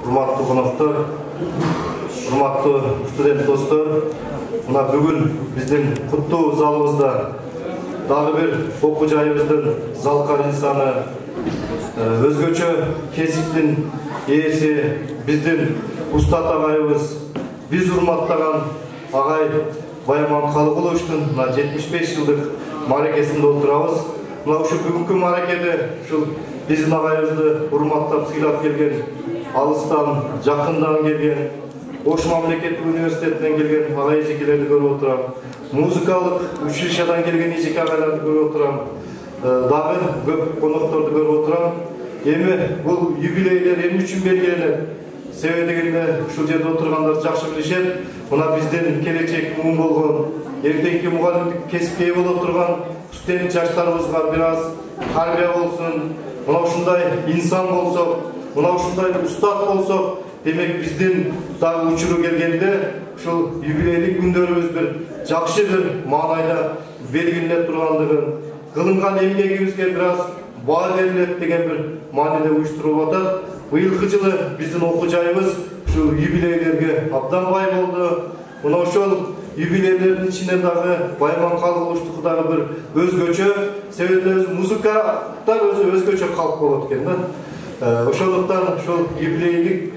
урматтуу коноктор, урматтуу студент достор, мына бүгүн биздин куттуу залыбызда дагы бир окуу жайыбыздын залкар инсаны, өзгөчө кесиптин ээси биздин устат агайыбыз, биз урматтаган агай Байман Калыгуловичтин 75 жылдык мааракесинде отурабыз. Мына ушу бүгүнкү мааракеде ушул биздин агайыбызды урматтап сыйлап келген, алыстан, жакындан келген, Ош мамлекеттик университетинен келген агай эжекелерди көрүп отурам. Музыкалык училищедан келген эжеке агайларды көрүп отурам. Дагы көп конокторду көрүп отурам. Эми бул юбилейлер эмне үчүн белгиленет? Себеби дегенде ушул жерде отургандар жакшы билишет. Мына биздин келечек муун болгон, эртеңки мугалимдик кесипке ээ боло турган студент жаштарыбызга бир аз тарбия болсун. Мына ушундай инсан болсок, мына ушундай устат болсок, демек биздин дагы учуру келгенде ушул юбилейлик күндөрүбүз бир жакшы бир маанайда белгилене тургандыгын, кылынган эмгегибизге бир аз баа берилет деген бир мааниде уюштурулуп атат. Быйылкы жылы биздин окуу жайыбыз ушул юбилейлерге абдан бай болду. Мына ошол юбилейлердин ичинен дагы Байман Калыгуловичтуку дагы бир өзгөчө, себеби музыкаттар өзү өзгөчө калк болот экен да. Ошондуктан ушул юбилейлик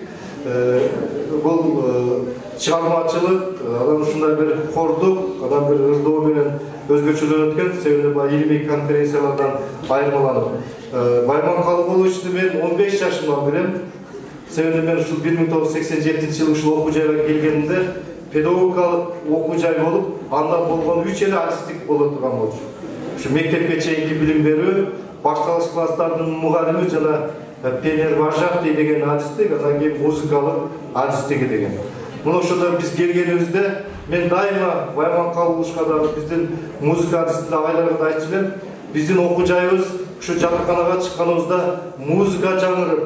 бул чыгармачылык, анан ушундай бир хордук, анан бир ырдоо менен өзгөчөлөнөт экен, себеби баягы илимий конференциялардан айырмаланып. Байман Калыгуловичти мен 15 жашымдан билем. Себеби мен ушул 1987-жылы ушул окуу жайга келгенимде педагогикалык окуу жай болуп, анда болгон 3 эле артисттик боло турган болчу. Ушу мектепке чейинки билим берүү, башталгыч класстардын мугалими жана пионер вожатый деген адистик, андан кийин музыкалык адистиги деген. Мына ошондо биз келгенибизде мен дайыма Байман Калыгуловичка дагы биздин музыка адистик агайларга да айтчу элем, биздин окуу жайыбыз ушу жатаканага чыкканыбызда музыка жаңырып,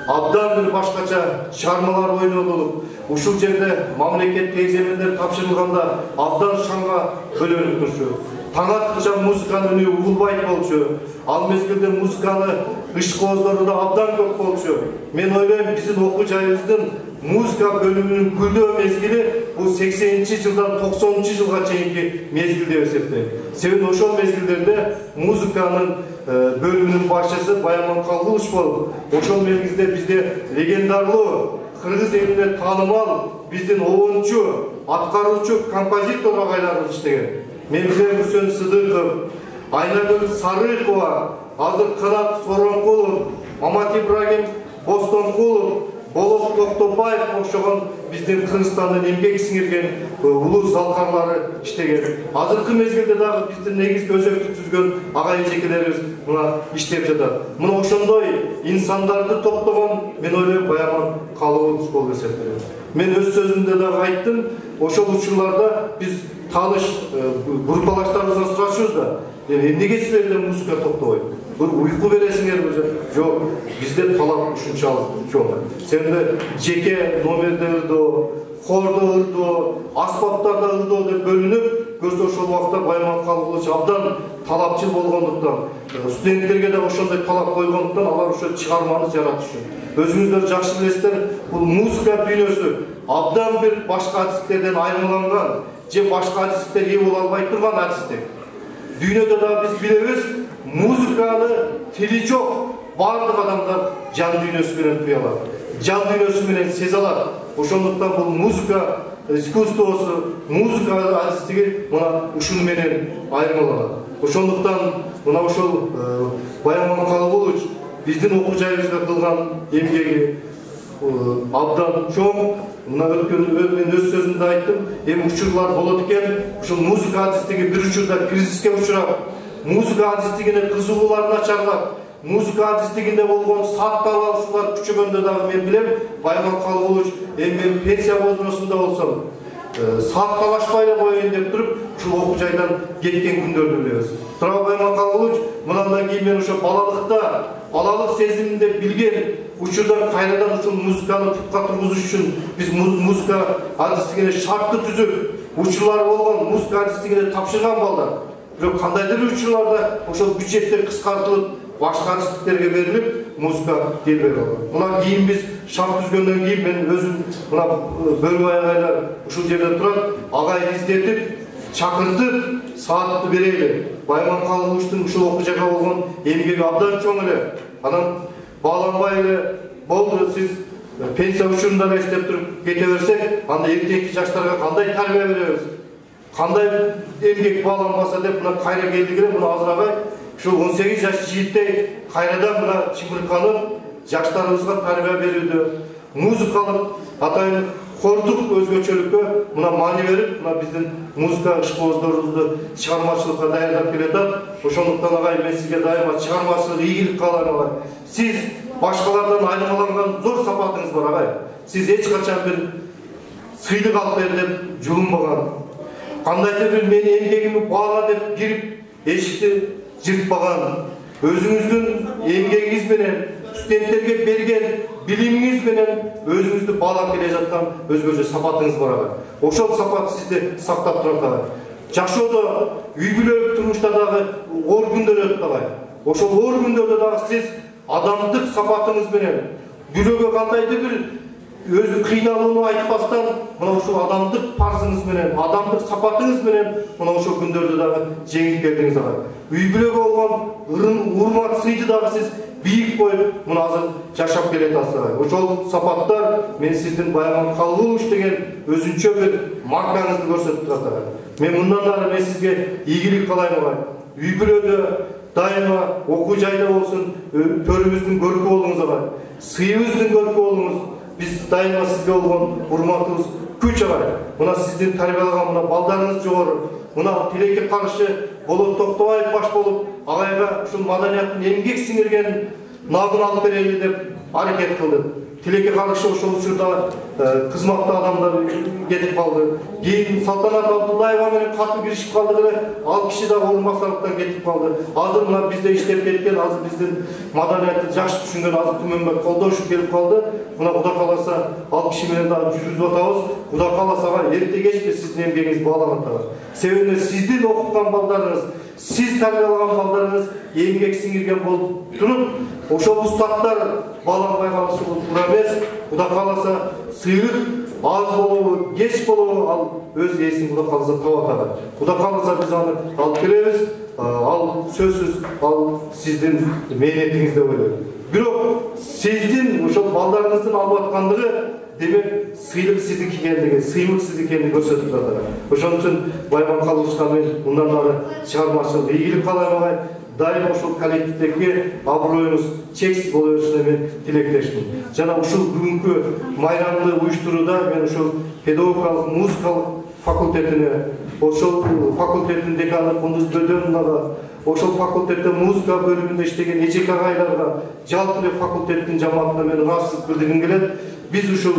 абдан бир башкача чыгармалар ойнотулуп, ушул жерде мамлекеттик экземендер тапшырылганда абдан шаңга бөлөнүп турчу. Таң аткыча музыканын үнү угулбайт болчу. Ал мезгилде музыканы ышкоозлору да абдан көп болчу. Мен ойлойм, биздин окуу жайыбыздын музыка бөлүмүнүн гүлдөө мезгили бул 80-жылдан 90-жылга чейинки мезгил деп эсептейм. Себеби ошол мезгилдерде музыканын бөлүмүнүн башчысы Байман Калыгулович болуп, ошол мезгилде бизде легендарлуу, кыргыз элине таанымал биздин обончу, аткаруучу композитор агайларыбыз иштеген. Мен билем Үсөн Сыдыков, Айнагүл Сарыкова, азыр Канат Соронкулов, Мамат Ибрагим Бостонкулов, Болот Токтобаев окшогон биздин Кыргызстандын эмгек сиңирген улуу залкарлары иштеген. Азыркы мезгилде дагы биздин негизги өзөктү түзгөн агай эжекелерибиз мына иштеп жатат. Мына ошондой инсандарды топтогон мен ойлойм Байман Калыгулович болуп эсептелет. Мен өз сөзүмдө дагы айттым, ошол учурларда биз тааныш группалаштарыбыздан сурашыбыз да, эмнеге силерден музыка токтобойт? Бир уйку бересиңерби? Жок, бизде талап ушунчалык чоң. Себеби жеке номерде ырдоо, хордо ырдоо, аспаптарда ырдоо деп бөлүнүп, көрсө ошол убакта Байман Калыгулович абдан талапчыл болгондуктан, студенттерге да ошондой талап койгондуктан алар ошо чыгарманы жаратышы. Өзүңүздөр жакшы билесиздер, бул музыка дүйнөсү абдан бир башка адистиктерден айырмаланган, же башка адистиктер ээ боло албай турган адистик. Дүйнөдө да биз билебиз, музыканы тили жок баардык адамдар жан дүйнөсү менен туя алат, жан дүйнөсү менен сезе алат. Ошондуктан бул музыка искусствосу, музыка адистиги мына ушуну менен айырмаланат. Ошондуктан мына ошол Байман Калыгулович биздин окуу жайыбызга кылган эмгеги абдан чоң. Мына мен өз сөзүмдө айттым, эми учурлар болот экен, ушул музыка адистиги бир учурда кризиске учурап, музыка адистигине кызыгуулар начарлап, музыка адистигинде болгон сатталышуулар күчөгөндө дагы мен билем, Байман Калыгулович эми пенсия возрастында болсом, сатталашпай эле коеюн деп туруп, ушул окуу жайдан кеткен күндөрдү билебиз. Тура Байман Калыгулович мындан кийин мен ошо балалыкта, балалык сезиминде билген учурда кайрадан ушул музыканы тупка тургузуш үчүн биз музыка адистигине шартты түзүп, учурлар болгон музыка адистигине тапшырган балдар. Бирок кандайдыр учурларда ошол бюджеттер кыскартылып, башка адистиктерге берилип, музыка келбей калган. Мына кийин биз шарт түзгөндөн кийин мен өзүм мына бөлүп агайлар ушул жерде турат, агайды издетип, чакыртып, саатты берели. Байман Калыбовичтин ушул окуяга болгон эмгеги абдан чоң эле. Анан бааланбай эле болду, сиз пенсия учурунда эстеп туруп кете берсек, анда эртеңки жаштарга кандай тарбия беребиз? Кандай эмгек бааланбаса деп мына кайра келдик эле, мына азырагай ушул 18 жаш жигиттей кайрадан мына чымырканып, жаштарыбызга тарбия берүүдө, музыкалык атайын хордук өзгөчөлүккө мына маани берип, мына биздин музыка ишкоздорубузду чыгармачылыкка даярдап келатат. Ошондуктан агай мен сизге дайыма чыгармачылык ийгилик каалайм агай. Сиз башкалардан айырмаланган зор сапатыңыз бар агай. Сиз эч качан бир сыйлык алып бер деп жулунбаган. Кандайдыр бир мени эмгегимди баала деп кирип, эшикти жыртпаган. Өзүңүздүн эмгегиңиз менен, студенттерге берген билимиңиз менен өзүңүздү баалап келе жаткан өзгөчө сапатыңыз бар агай. Ошол сапат сизди сактап турат агай. Жашоодо үй бүлөлүк турмушта дагы оор күндөр өтөт агай. Ошол оор күндөрдө дагы сиз адамдык сапатыңыз менен, бирөөгө кандайдыр бир өзү кыйналууну айтпастан, мына ушул адамдык парзыңыз менен, адамдык сапатыңыз менен мына ошол күндөрдү дагы жеңип келдиңиз агай. Үй бүлөгө болгон урмат сыйды дагы сиз бийик коюп, мына азыр жашап келатасыз агай. Ошол сапаттар мен сиздин Байман Калыбович деген өзүнчө бир маркаңызды көрсөтүп турат агай. Мен мындан ары мен сизге ийгилик каалайм агай. Үй бүлөдө дайыма окуу жайда болсун, төрүбүздүн көркү болуңуз агай. Сыйыбыздын көркү болуңуз. Биз дайыма сизге болгон урматыбыз күч агай. Мына сиздин тарбиялаган мына балдарыңыз жогору. Мына тилекке каршы Болот Токтобаев баш болуп, агайга ушул маданияттын эмгек сиңирген нагын алып берели деп аракет кылды. Тилекке каршы ошол учурда кызматтуу адамдар кетип калды. Кийин Салтанат Абдуллаева менен катуу киришип калдык эле, ал киши дагы орунбасарлыктан кетип калды. Азыр мына бизде иштеп кеткен, азыр биздин маданиятты жакшы түшүнгөн азыр Түмөнбек Колдошев келип калды. Мына Куда кааласа ал киши менен дагы жүргүзүп атабыз. Куда кааласа эрте кечпи сиздин эмгегиңиз бааланат. Себеби сиздин окуткан балдарыңыз, сиз тарбиялаган балдарыңыз эмгек сиңирген болуп туруп, ошол устаттар бааланбай калышы туура эмес. Куда кааласа сыйлык аз болобу, кеч болобу, ал өз ээсин Куда кааласа табат агай. Куда кааласа биз аны алып беребиз. Ал сөзсүз ал сиздин мээнетиңиз деп ойлойм. Бирок сиздин ошол балдарыңыздын алып аткандыгы демек сыйлык сиздики экендиги, сыймык сиздики экендигин көрсөтүп турат. Ошон үчүн Байман Калыбовичка мен мындан ары чыгармачылык ийгилик каалайм агай. Дайым ошол коллективдеги аброюңуз чексиз боло беришине мен тилектешмин. Жана ушул бүгүнкү майрамды уюштурууда мен ошол педагогикалык музыкалык факультетине, ошол факультеттин деканы Кундуз Бөдөнова, ошол факультетте музыка бөлүмүндө иштеген эжек агайларга, жалпы эле факултеттин жамаатына мен ыраазычылык билдиргим келет. Биз ушул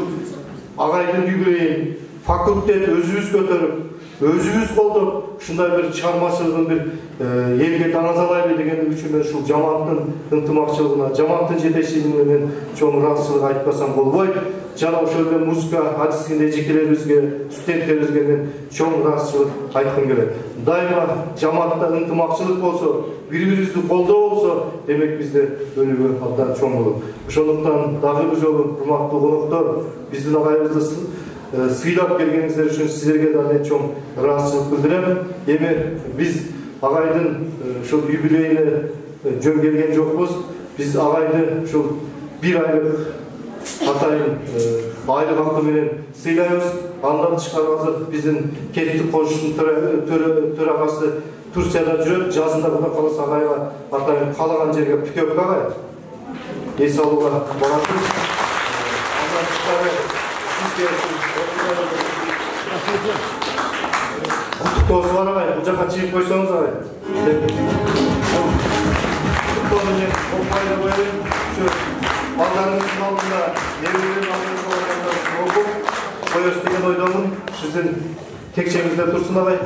агайдын юбилейин факультет өзүбүз көтөрүп, өзүбүз колдоп, ушундай бир чыгармачылыгын бир элге даңазалайлы деген үчүн мен ушул жамааттын ынтымакчылыгына, жамааттын жетекчилигине мен чоң ыраазычылык айтпасам болбойт. Жана ошол эле музыка адисинде эжекелерибизге, студенттерибизге мен чоң ыраазычылык айткым келет. Дайыма жамаатта ынтымакчылык болсо, бири-бирибизди колдоо болсо, демек бизде өнүгүү абдан чоң болот. Ошондуктан дагы бир жолу урматтуу коноктор, биздин агайыбызды сыйлап келгениңиздер үчүн сиздерге да мен чоң ыраазычылык билдирем. Эми биз агайдын ушул юбилейине жөн келген жокпуз. Биз агайды ушул 1 айлык атайын айлык акы менен сыйлайбыз. Андан тышкары азыр биздин кесиптик коюштун төрагасы Турцияда жүрөт. Жазында Куда кааласа агайга атайын каалаган жерге путевка агай эс алууга барабыз. Андан тышкары Құттықтаусы бар ағай, бұл жаққа чиіп қойсаңыз ағай. Құттықтау менен қойды қойын, балдарыңыздың алдында, немерелердің алдында оқып, қойырсы деген ойдамын. Сіздің текшеңізде тұрсын ағай.